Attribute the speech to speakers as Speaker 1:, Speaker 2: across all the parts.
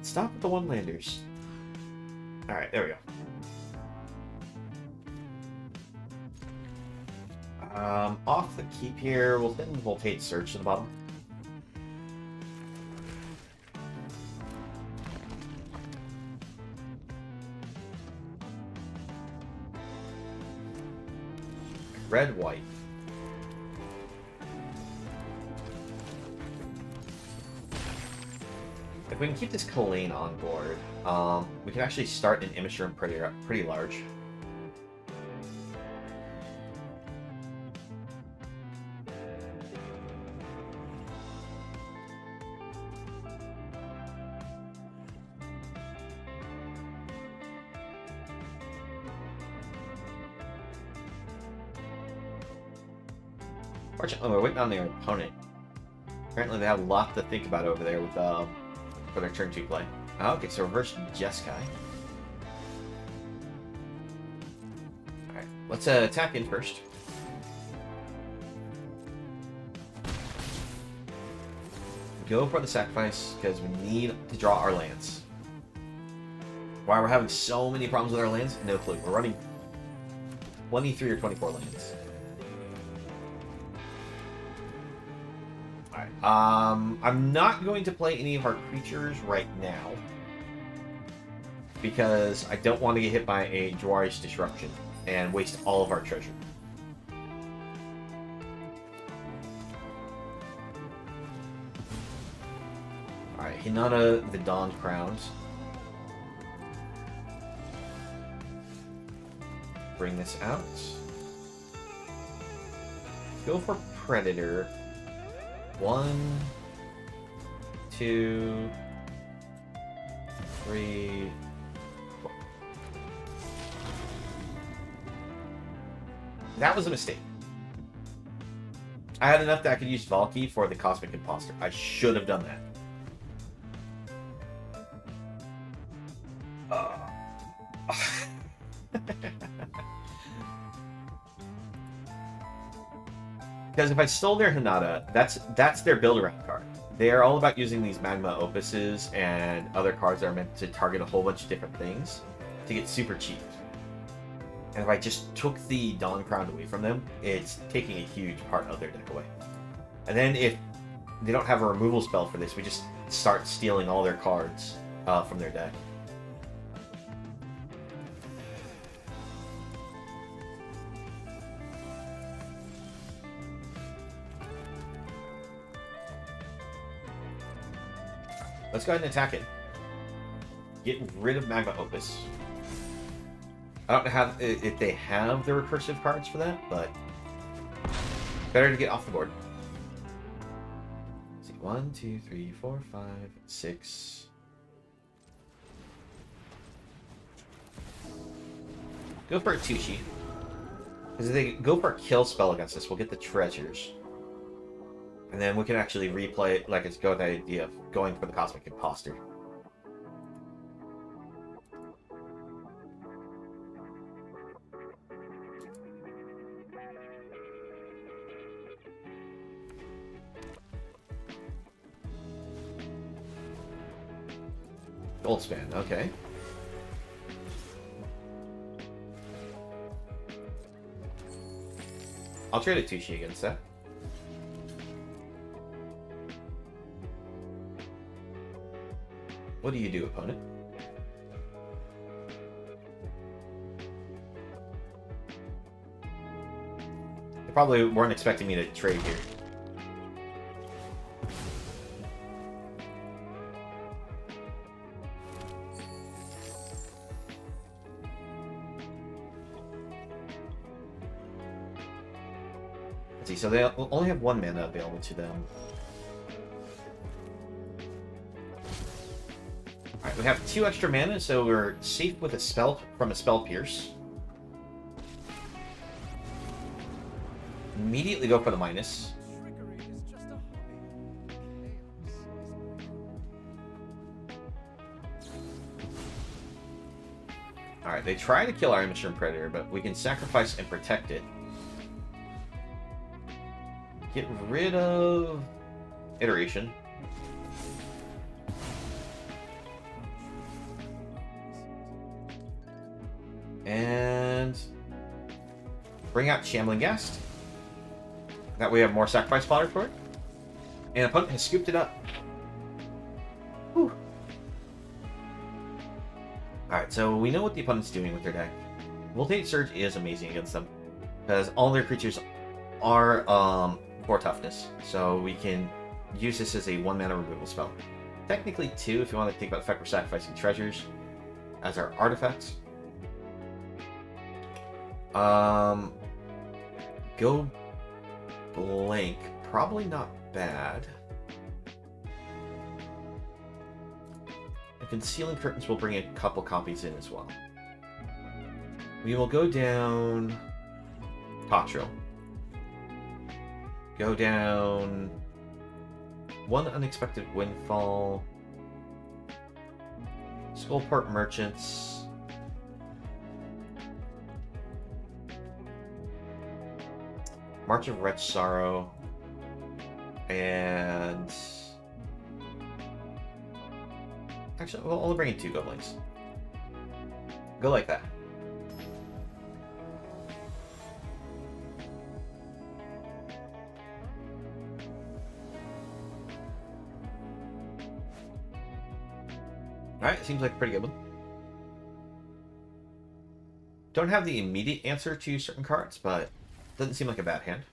Speaker 1: Stop with the one-landers. Alright, there we go. Off the keep here, we'll send Voltage Surge to the bottom. Red, white. If we can keep this Kalane on board, we can actually start an Immature and pretty large. Fortunately, we're waiting on their opponent. Apparently, they have a lot to think about over there with for their turn 2 play. Okay, so reverse Jeskai. Alright, let's attack in first. Go for the sacrifice, because we need to draw our lands. Why we're having so many problems with our lands? No clue. We're running 23 or 24 lands. Alright, I'm not going to play any of our creatures right now, because I don't want to get hit by a Jwari's Disruption and waste all of our treasure. Alright, Hinata the Dawn Crowns. Bring this out. Go for Predator. 1, 2, 3, 4. That was a mistake. I had enough that I could use Valky for the Cosmic Imposter. I should have done that. Because if I stole their Hinata, that's their build-around card. They are all about using these Magma Opuses and other cards that are meant to target a whole bunch of different things to get super cheap. And if I just took the Dawn Crown away from them, it's taking a huge part of their deck away. And then if they don't have a removal spell for this, we just start stealing all their cards from their deck. Let's go ahead and attack it. Get rid of Magma Opus. I don't know if they have the recursive cards for that, but better to get off the board. Let's see, 1, 2, 3, 4, 5, 6. Go for a Tushi. Because if they go for a kill spell against us, we'll get the treasures. And then we can actually replay it like it's go with the idea of going for the Cosmic Imposter. Goldspan, okay. I'll trade a Tushi against that. What do you do, opponent? They probably weren't expecting me to trade here. Let's see, so they only have 1 mana available to them. Alright, we have 2 extra mana, so we're safe with a spell from a Spell Pierce. Immediately go for the minus. Alright, they try to kill our Immature Predator, but we can sacrifice and protect it. Get rid of Iteration. And bring out Shambling Guest. That way we have more sacrifice fodder for it. And opponent has scooped it up. Whew. Alright, so we know what the opponent's doing with their deck. Voltage Surge is amazing against them, because all their creatures are 4 toughness, so we can use this as a 1-mana removal spell. Technically 2 if you want to think about the fact we're sacrificing treasures as our artifacts. Go blank, probably not bad. The Concealing Curtains will bring a couple copies in as well. We will go down Totril. Go down one Unexpected Windfall. Skullport Merchants. March of Wretch Sorrow. And actually, we'll only bring in 2 goblins. Go like that. Alright, seems like a pretty good one. Don't have the immediate answer to certain cards, but doesn't seem like a bad hand.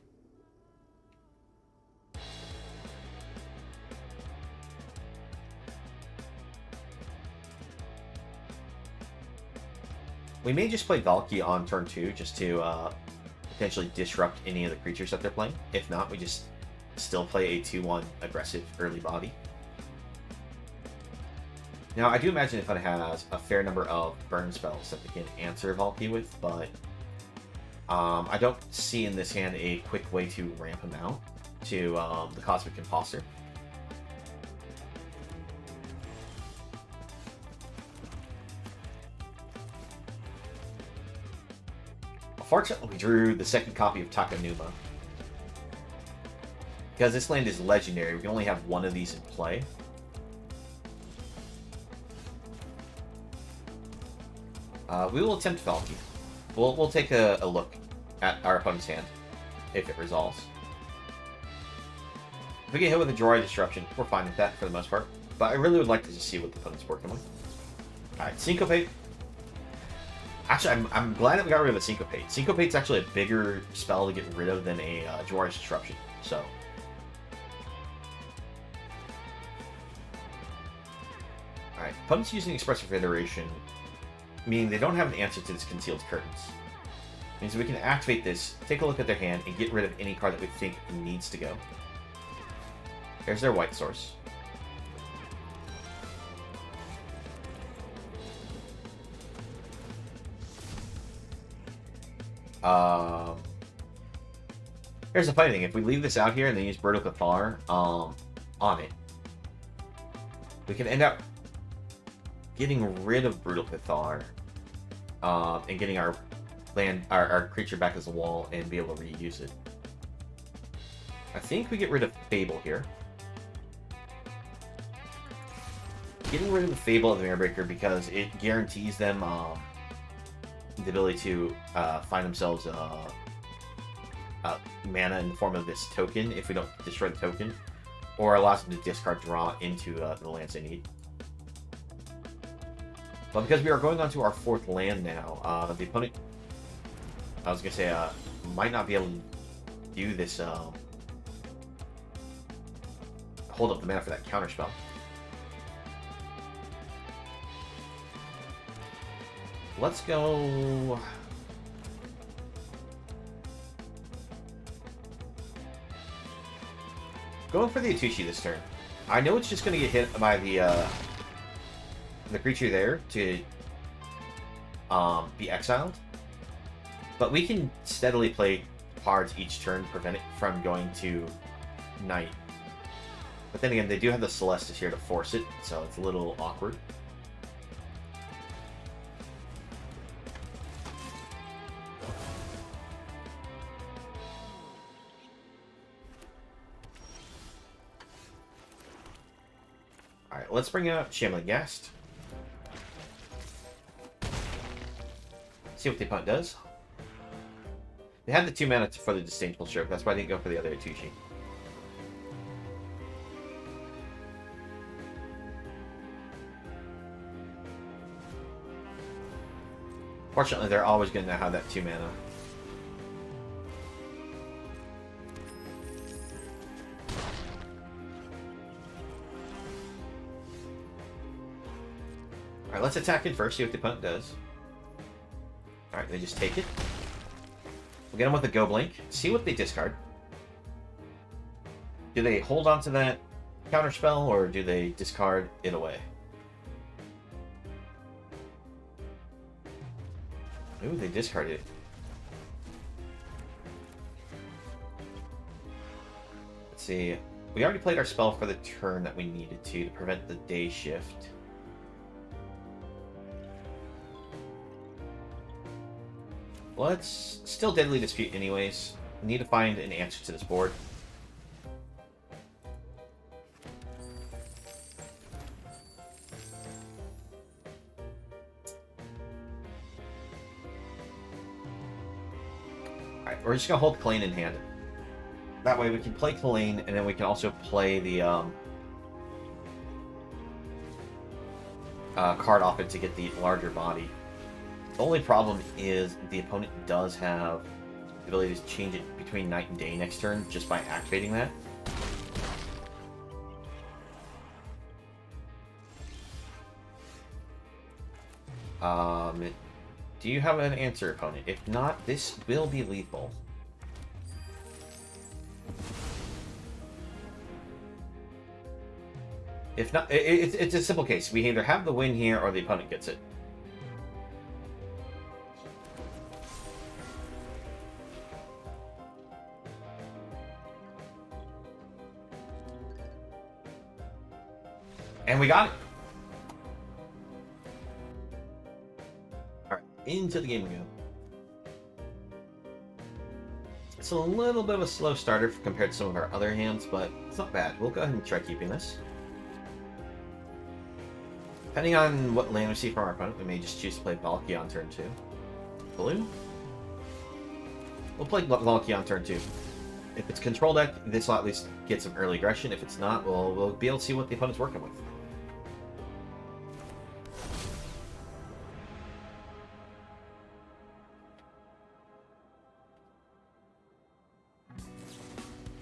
Speaker 1: We may just play Valky on turn 2 just to potentially disrupt any of the creatures that they're playing. If not, we just still play a 2-1 aggressive early body. Now, I do imagine if it has a fair number of burn spells that they can answer Valky with, but I don't see in this hand a quick way to ramp him out to the Cosmic Imposter. Fortunately, we drew the second copy of Takanuma. Because this land is legendary, we can only have one of these in play. We will attempt Valky. We'll take a look at our opponent's hand, if it resolves. If we get hit with a Droid Disruption, we're fine with that for the most part. But I really would like to just see what the opponent's working with. Alright, Syncopate. Actually, I'm glad that we got rid of a Syncopate. Syncopate's actually a bigger spell to get rid of than a Droid Disruption, so... Alright, opponent's using Expressive Iteration, meaning they don't have an answer to this Concealed Curtains. Means we can activate this, take a look at their hand, and get rid of any card that we think needs to go. There's their white source. Here's the funny thing, if we leave this out here and then use Brutal Cathar on it, we can end up getting rid of Brutal Cathar and getting our our creature back as a wall and be able to reuse it. I think we get rid of Fable here. Getting rid of the Fable of the Airbreaker because it guarantees them the ability to find themselves mana in the form of this token if we don't destroy the token, or allows them to discard draw into the lands they need. But because we are going on to our 4th land now, the opponent, I was going to say, might not be able to do this, hold up the mana for that counterspell. Let's go... Going for the Atushi this turn. I know it's just going to get hit by the creature there to be exiled, but we can steadily play cards each turn, prevent it from going to night. But then again, they do have the Celestus here to force it, so it's a little awkward. Alright, let's bring out Shambling Guest. see what the opponent does. They had the 2 mana for the Disdainful Stroke. That's why I didn't go for the other Atushi. Fortunately, they're always going to have that 2 mana. Alright, let's attack it first, see what the opponent does. Alright, they just take it. We'll get them with a Go Blink, see what they discard. Do they hold on to that counterspell, or do they discard it away? Ooh, they discarded it. Let's see. We already played our spell for the turn that we needed to prevent the day shift. Let's still Deadly Dispute anyways. We need to find an answer to this board. Alright, we're just gonna hold Kalane in hand. That way we can play Kalane, and then we can also play the card off it to get the larger body. The only problem is the opponent does have the ability to change it between night and day next turn just by activating that. Do you have an answer, opponent? If not, this will be lethal. If not, it's a simple case. We either have the win here or the opponent gets it. And we got it. Alright, into the game we go. It's a little bit of a slow starter compared to some of our other hands, but it's not bad. We'll go ahead and try keeping this. Depending on what land we see from our opponent, we may just choose to play Valky on turn 2. Blue? We'll play Valky on turn 2. If it's control deck, this will at least get some early aggression. If it's not, we'll be able to see what the opponent's working with.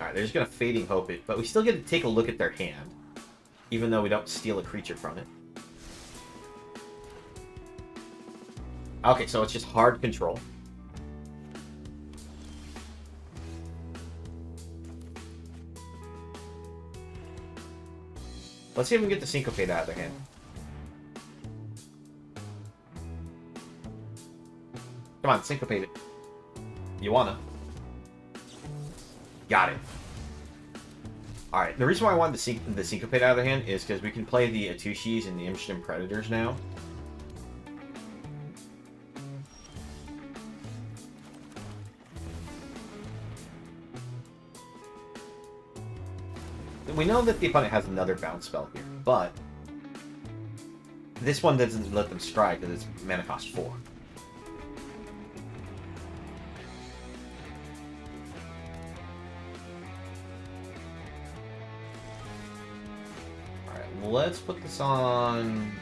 Speaker 1: Alright, they're just going to Fading Hope it, but we still get to take a look at their hand, even though we don't steal a creature from it. Okay, so it's just hard control. Let's see if we can get the Syncopate out of their hand. Come on, Syncopate it. You wanna? Got it. Alright, the reason why I wanted the Syncopate out of their hand is because we can play the Atushis and the Imshin Predators now. We know that the opponent has another bounce spell here, but this one doesn't let them strike because it's mana cost 4. Alright, let's put this on...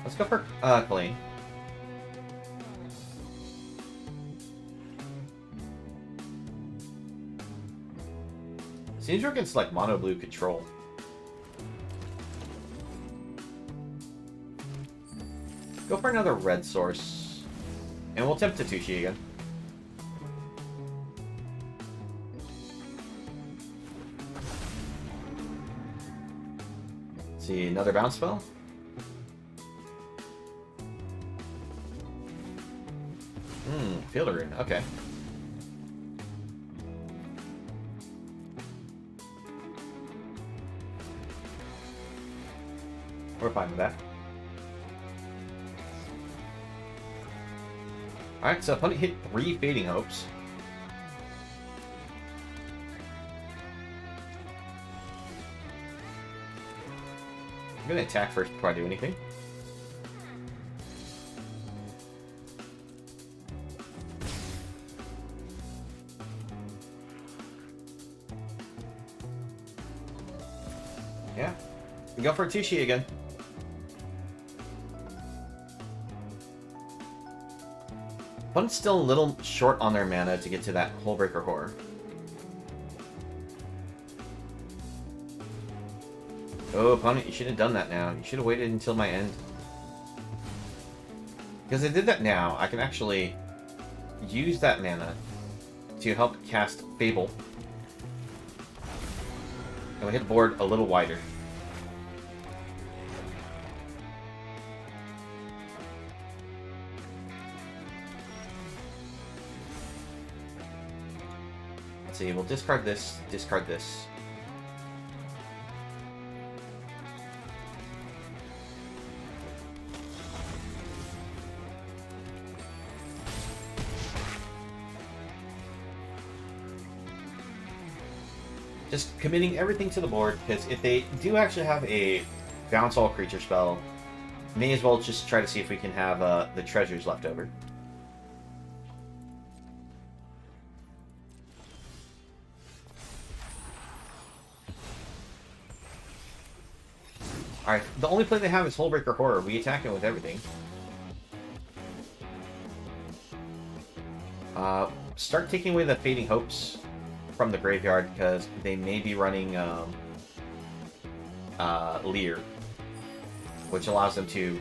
Speaker 1: Let's go for Kalane. Seems we're against like mono blue control. Go for another red source. And we'll attempt Tatushi again. Let's see, another bounce spell. Field Rune, okay. We're fine with that. Alright, so opponent hit 3 Fading Hopes. I'm gonna attack first before I do anything. Yeah. We go for a Tushi again. Opponent's still a little short on their mana to get to that Hullbreaker Horror. Oh, opponent, you should have done that now. You should have waited until my end. Because I did that now, I can actually use that mana to help cast Fable. And we hit the board a little wider. Let's see, we'll discard this, discard this. Just committing everything to the board, because if they do actually have a bounce all creature spell, may as well just try to see if we can have the treasures left over. Alright, the only play they have is Hullbreaker Horror. We attack it with everything. Start taking away the Fading Hopes from the graveyard, because they may be running Leer, which allows them to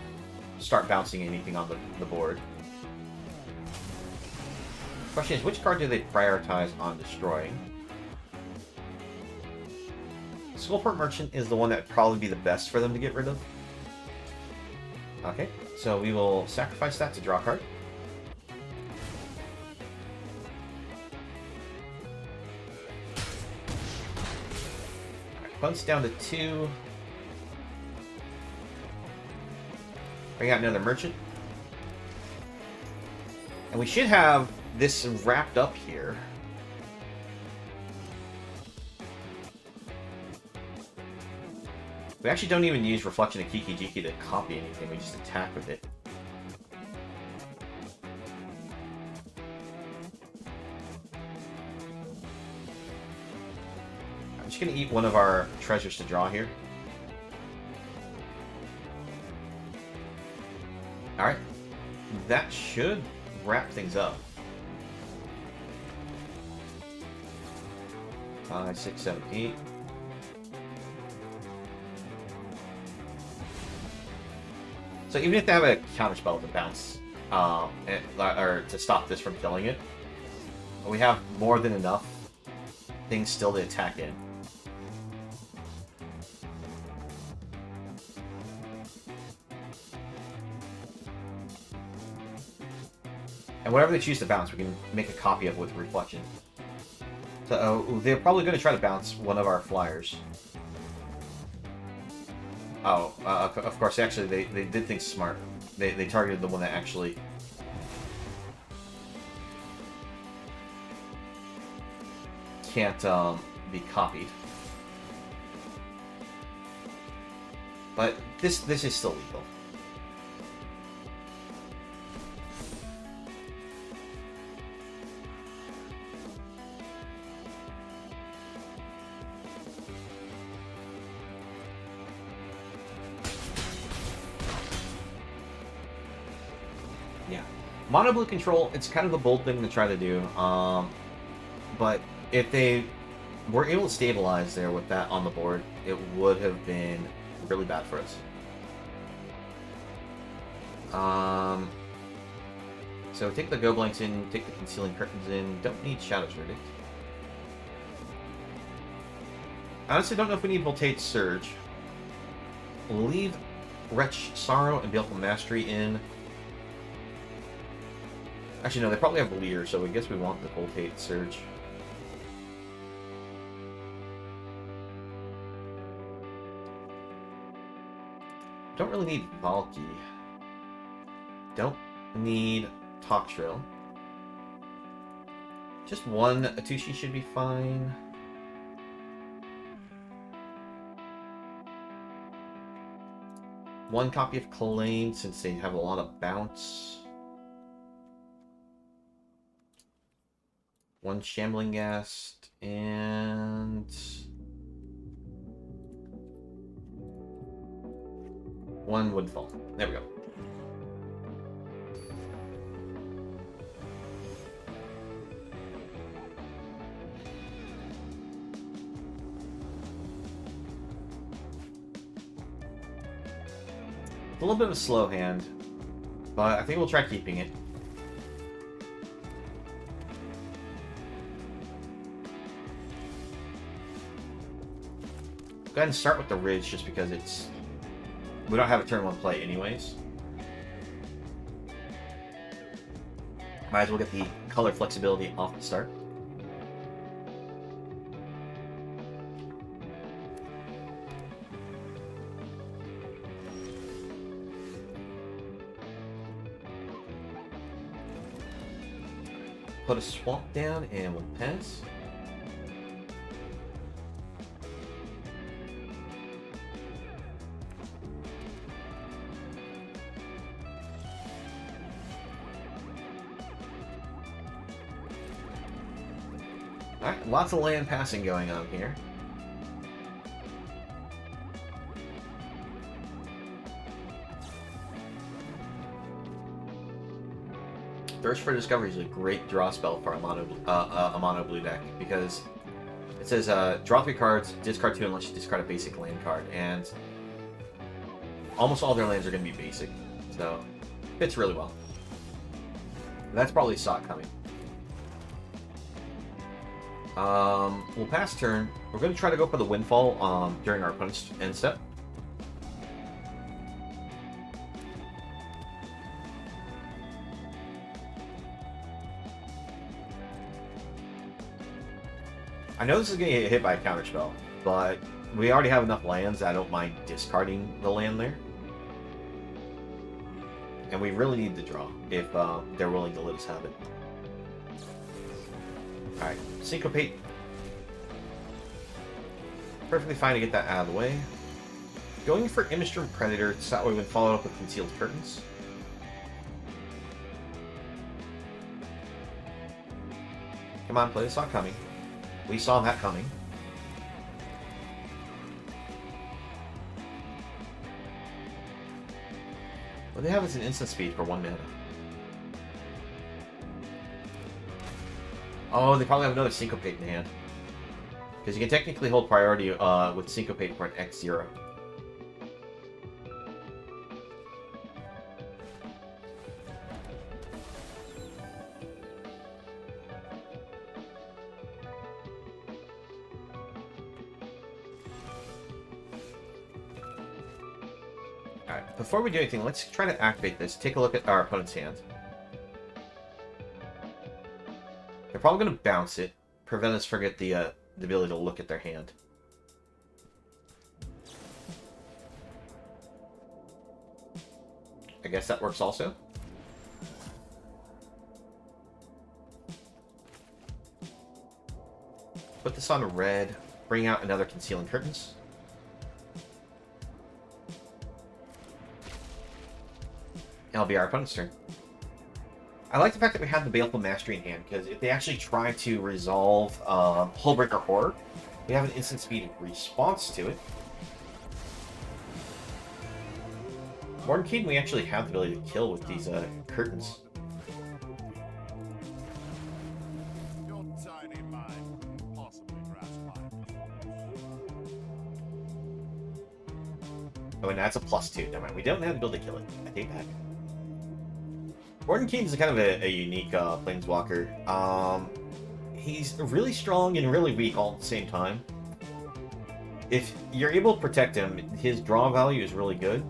Speaker 1: start bouncing anything on the board. Question is, which card do they prioritize on destroying? Skullport Merchant is the one that would probably be the best for them to get rid of. Okay, so we will sacrifice that to draw a card. Punch down to 2. Bring out another merchant. And we should have this wrapped up here. We actually don't even use Reflection of Kiki to copy anything, we just attack with it. I'm just going to eat one of our treasures to draw here. Alright. That should wrap things up. 5, 6, 7, 8. So even if they have a counterspell to bounce, or to stop this from killing it, we have more than enough things still to attack in. And whatever they choose to bounce, we can make a copy of it with Reflection. So they're probably going to try to bounce one of our flyers. Oh, of course, actually, they did things smart. They targeted the one that actually... can't be copied. But this is still legal. Mono blue control, it's kind of a bold thing to try to do, but if they were able to stabilize there with that on the board, it would have been really bad for us. So take the Goblinks in, take the Concealing Curtains in, don't need Shadow's Verdict. I honestly don't know if we need Voltage Surge. We'll leave Wretch Sorrow and Baleful Mastery in. Actually, no, they probably have Leer, so I guess we want the Voltage Surge. Don't really need Valky. Don't need Talk Shrill. Just one Atushi should be fine. One copy of Claim, since they have a lot of bounce. One Shambling Ghast, and one Woodfall. There we go. A little bit of a slow hand, but I think we'll try keeping it. Go ahead and start with the Ridge just because it's... we don't have a turn 1 play anyways. Might as well get the color flexibility off the start. Put a swamp down and we'll pass. Alright, lots of land passing going on here. Thirst for Discovery is a great draw spell for a mono blue deck because it says draw 3 cards, discard 2 unless you discard a basic land card, and almost all their lands are going to be basic, so fits really well. That's probably saw it coming. We'll pass turn. We're going to try to go for the Windfall during our opponent's end step. I know this is going to get hit by a counterspell, but we already have enough lands that I don't mind discarding the land there. And we really need the draw if they're willing to let us have it. Alright, Syncopate. Perfectly fine to get that out of the way. Going for Imistrum Predator, so that way we can follow up with Concealed Curtains. Come on, play the saw coming. We saw that coming. What they have is an instant speed for 1 mana. Oh, they probably have another Syncopate in hand. Because you can technically hold priority with Syncopate for an X0. Alright, before we do anything, let's try to activate this. Take a look at our opponent's hand. They're probably going to bounce it, prevent us from getting the ability to look at their hand. I guess that works also. Put this on red, bring out another Concealing Curtains. And it'll be our opponent's turn. I like the fact that we have the Baleful Mastery in hand, because if they actually try to resolve Hullbreaker Horror, we have an instant speed response to it. Mordenkainen we actually have the ability to kill with these curtains. Oh, and that's a +2. Never mind. We don't have the ability to kill it. I take back. Mordenkainen is kind of a unique planeswalker. He's really strong and really weak all at the same time. If you're able to protect him, his draw value is really good.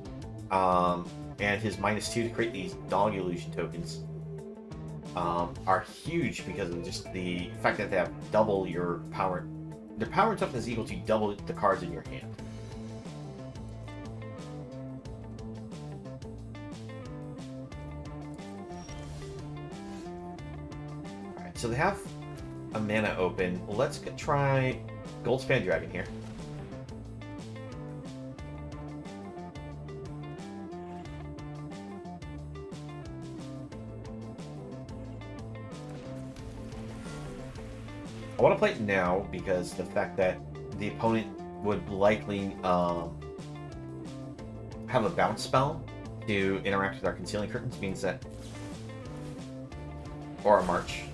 Speaker 1: And his -2 to create these Dog Illusion tokens are huge because of just the fact that they have double your power. Their power and toughness is equal to double the cards in your hand. Alright, so they have a mana open. Let's try Goldspan Dragon here. I want to play it now because the fact that the opponent would likely have a bounce spell to interact with our concealing curtains means that, or a march.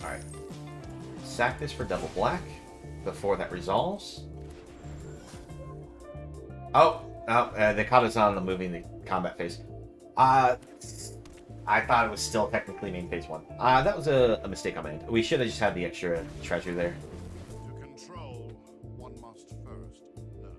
Speaker 1: All right, sack this for double black before that resolves. Oh, they caught us on the moving the combat phase. I thought it was still technically main phase 1. That was a mistake on my end. We should have just had the extra treasure there.
Speaker 2: To control, one must first know.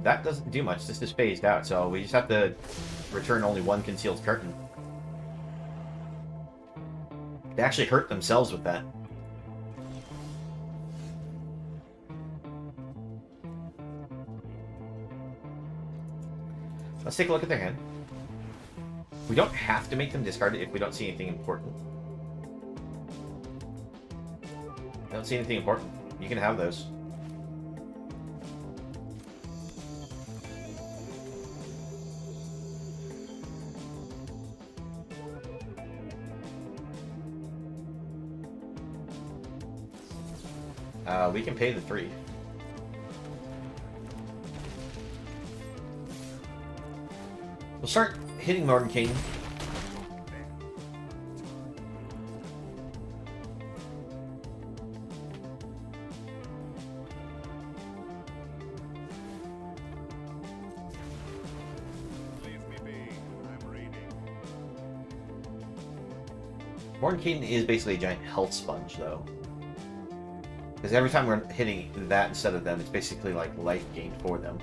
Speaker 1: That doesn't do much. This is phased out, so we just have to return only one concealed curtain. They actually hurt themselves with that. Let's take a look at their hand. We don't have to make them discard it if we don't see anything important. I don't see anything important. You can have those. We can pay the 3. We'll start hitting Mordenkainen.
Speaker 2: Leave me be. I'm reading.
Speaker 1: Mordenkainen is basically a giant health sponge, though. Because every time we're hitting that instead of them, it's basically like life gained for them.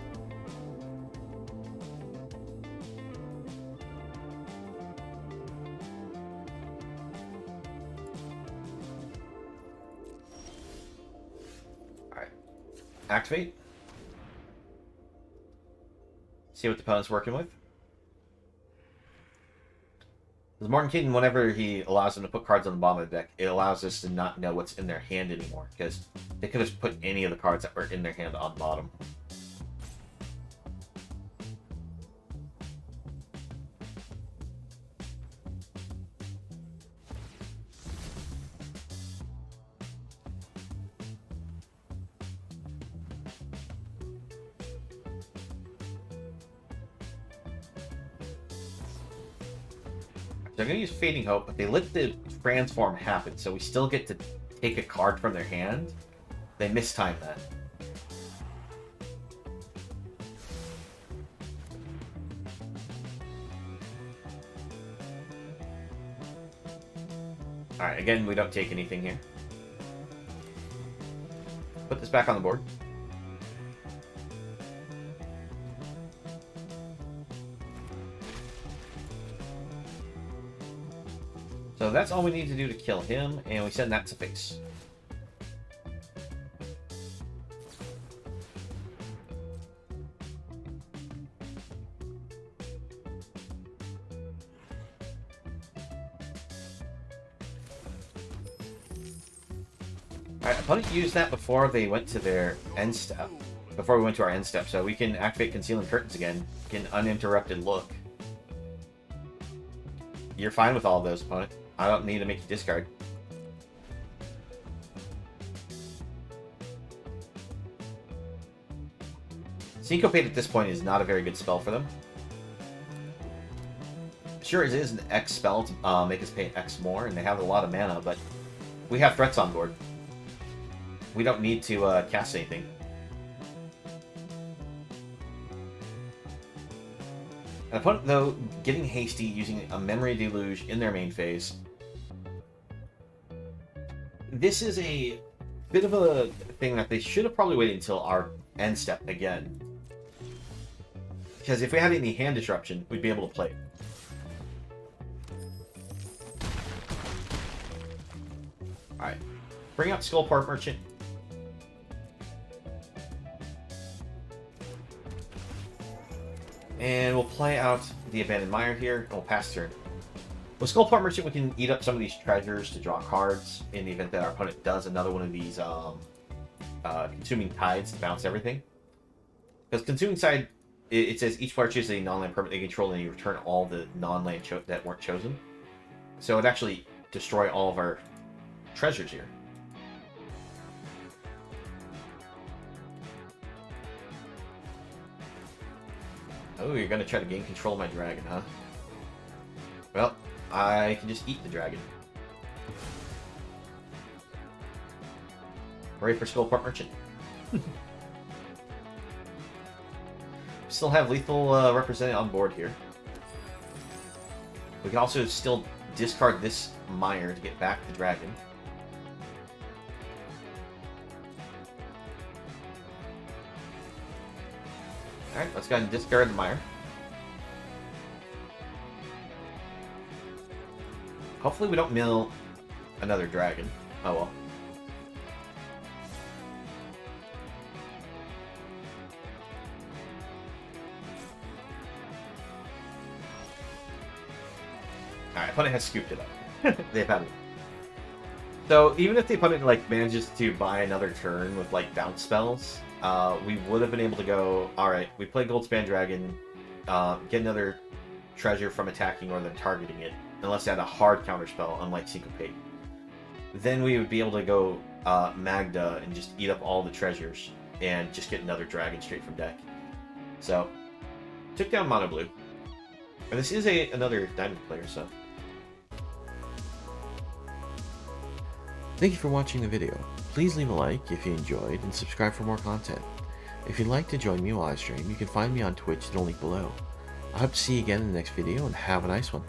Speaker 1: Alright. Activate. See what the opponent's working with. Because Mordenkainen, whenever he allows them to put cards on the bottom of the deck, it allows us to not know what's in their hand anymore. Because they could have put any of the cards that were in their hand on bottom. So I'm going to use Fading Hope, but they let the transform happen, so we still get to take a card from their hand. They mistimed that. Alright, again, we don't take anything here. Put this back on the board. So that's all we need to do to kill him, and we send that to face. Alright, opponent used that before they went to their end step. Before we went to our end step, so we can activate Concealing Curtains again. Get an uninterrupted look. You're fine with all of those, opponent. I don't need to make you discard. Syncopate at this point is not a very good spell for them. Sure, it is an X spell to make us pay X more, and they have a lot of mana, but we have threats on board. We don't need to cast anything. An opponent, though, getting hasty using a Memory Deluge in their main phase. This is a bit of a thing that they should have probably waited until our end step again. Because if we had any hand disruption, we'd be able to play it. Alright. Bring out Skullport Merchant. And we'll play out the Abandoned Mire here, and we'll pass turn. With Skullport Merchant, we can eat up some of these treasures to draw cards in the event that our opponent does another one of these Consuming Tides to bounce everything. Because Consuming Tide, it says each player chooses a non-land permanent they control, and you return all the non-land that weren't chosen. So it actually destroy all of our treasures here. Oh, you're going to try to gain control of my dragon, huh? Well, I can just eat the dragon. Ready for Skullport Merchant. Still have lethal represented on board here. We can also still discard this mire to get back the dragon. Alright, let's go ahead and discard the mire. Hopefully we don't mill another dragon. Oh well. Alright, opponent has scooped it up. They've had it. So even if the opponent like manages to buy another turn with like bounce spells, we would have been able to go, alright, we play Goldspan Dragon, get another treasure from attacking or then targeting it, unless they had a hard counterspell, unlike Syncopate. Then we would be able to go Magda and just eat up all the treasures and just get another dragon straight from deck. So, took down Mono Blue. And this is another Diamond player, so.
Speaker 3: Thank you for watching the video. Please leave a like if you enjoyed and subscribe for more content. If you'd like to join me while I stream, you can find me on Twitch, the link below. I hope to see you again in the next video and have a nice one.